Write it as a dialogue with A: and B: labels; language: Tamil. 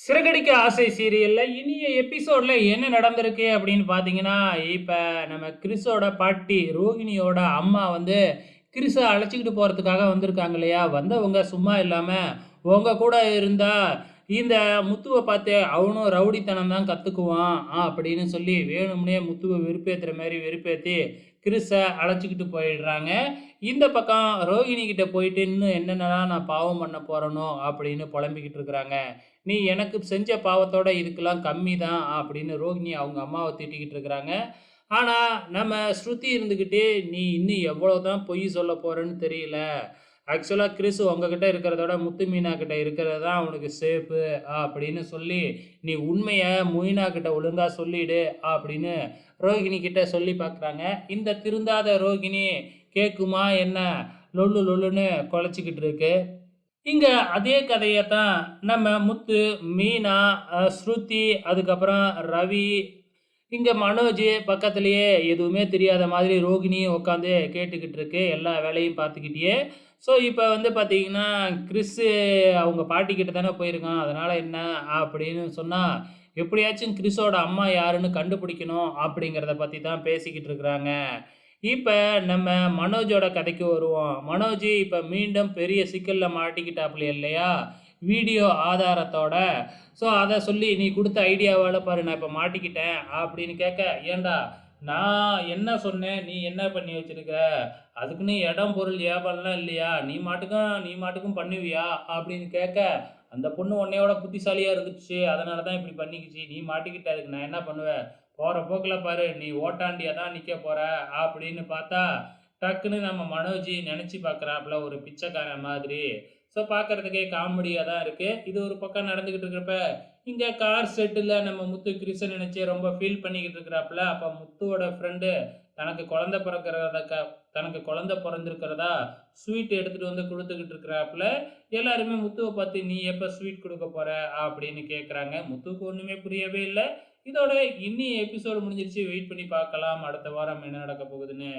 A: சிறகடிக்க ஆசை சீரியல்ல இனிய எபிசோட்ல என்ன நடந்திருக்கு அப்படின்னு பார்த்தீங்கன்னா, இப்ப நம்ம கிறிஸோட பாட்டி ரோகிணியோட அம்மா வந்து கிறிஸ அழைச்சுக்கிட்டு போறதுக்காக வந்திருக்காங்க இல்லையா? வந்தவங்க சும்மா இல்லாம, உங்க கூட இருந்தா இந்த முத்துவ பார்த்து அவனும் ரவுடித்தனம் தான் கத்துக்குவான் அப்படின்னு சொல்லி வேணும்னே முத்துவ வெறுப்பேத்துற மாரி வெறுப்பேத்தி கிறிஸ அழைச்சுக்கிட்டு போயிடுறாங்க. இந்த பக்கம் ரோகிணி கிட்ட போயிட்டு இன்னும் என்னென்னலாம் நான் பாவம் பண்ண போறேனோ அப்படின்னு புலம்பிக்கிட்டு இருக்கிறாங்க. நீ எனக்கு செஞ்ச பாவத்தோட இதுக்கெல்லாம் கம்மி தான் அப்படின்னு ரோகிணி அவங்க அம்மாவ திட்டிக்கிட்டு இருக்கிறாங்க. ஆனா, நம்ம ஸ்ருதி இருந்துகிட்டு, "நீ இன்னும் எவ்வளோ தான் பொய் சொல்ல போறன்னு தெரியல. ஆக்சுவலா கிறிஸ் உங்ககிட்ட இருக்கிறத விட முத்து மீனா கிட்ட இருக்கிறது தான் அவனுக்கு சேஃபு" அப்படின்னு சொல்லி, "நீ உண்மைய மொயினா கிட்ட ஒழுங்கா சொல்லிடு" அப்படின்னு ரோகிணி கிட்ட சொல்லி பார்க்குறாங்க. இந்த திருந்தாத ரோகிணி கேட்குமா என்ன? லொள்ளு லொள்ளுன்னு கொலைச்சுக்கிட்டு இருக்கு. இங்க அதே கதைய தான் நம்ம முத்து, மீனா, ஸ்ருதி, அதுக்கப்புறம் ரவி, இங்க மனோஜ் பக்கத்திலேயே எதுவுமே தெரியாத மாதிரி ரோகிணியும் உட்காந்து கேட்டுக்கிட்டு இருக்கு. எல்லா வேலையும் பார்த்துக்கிட்டே. ஸோ, இப்ப வந்து பார்த்தீங்கன்னா, கிறிஸு அவங்க பாட்டிக்கிட்ட தானே போயிருக்கான். அதனால என்ன அப்படின்னு சொன்னா, எப்படியாச்சும் கிறிஸோட அம்மா யாருன்னு கண்டுபிடிக்கணும் அப்படிங்கிறத பத்தி தான் பேசிக்கிட்டு இருக்கிறாங்க. இப்ப நம்ம மனோஜோட கதைக்கு வருவோம். மனோஜ் இப்ப மீண்டும் பெரிய சிக்கல்ல மாட்டிக்கிட்டாப்ல இல்லையா? வீடியோ ஆதாரத்தோட. ஸோ அத சொல்லி, "நீ குடுத்த ஐடியாவால பாரு நான் இப்ப மாட்டிக்கிட்டேன்" அப்படின்னு கேட்க, "ஏன்டா நான் என்ன சொன்னேன்? நீ என்ன பண்ணி வச்சிருக்க? அதுக்குன்னு இடம், பொருள், ஏவல்லாம் இல்லையா? நீ மாட்டுக்கும் பண்ணுவியா?" அப்படின்னு கேட்க, "அந்த பொண்ணு உன்னையோட புத்திசாலியா இருந்துச்சு. அதனால தான் இப்படி பண்ணிக்கிச்சு. நீ மாட்டிக்கிட்ட. அதுக்கு நான் என்ன பண்ணுவேன்? போற போக்குல பாரு, நீ ஓட்டாண்டியா தான் நிக்க போற" அப்படின்னு பார்த்தா, டக்குன்னு நம்ம மனோஜ் நெனச்சு பார்க்குறாப்புல ஒரு பிச்சைக்காரன் மாதிரி. ஸோ பார்க்கறதுக்கே காமெடியா தான் இருக்கு. இது ஒரு பக்கம் நடந்துகிட்டு இருக்கிறப்ப, இங்க கார் செட்டுல நம்ம முத்து கிருஷ்ண நெனச்சு ரொம்ப ஃபீல் பண்ணிக்கிட்டு இருக்கிறாப்புல. அப்ப முத்துவோட ஃப்ரெண்டு தனக்கு குழந்தை தனக்கு குழந்தை பொறந்திருக்கிறதா ஸ்வீட் எடுத்துட்டு வந்து குடுத்துக்கிட்டு இருக்கிறாப்புல. எல்லாருமே முத்துவ பார்த்து, "நீ எப்ப ஸ்வீட் குடுக்க போற?" அப்படின்னு கேட்குறாங்க. முத்துவுக்கு ஒண்ணுமே புரியவே இல்ல. இதோட இன்னிய எபிசோடு முடிஞ்சிருச்சு. வெயிட் பண்ணி பார்க்கலாம். அடுத்த வாரம் என்ன நடக்க போகுதுன்னு.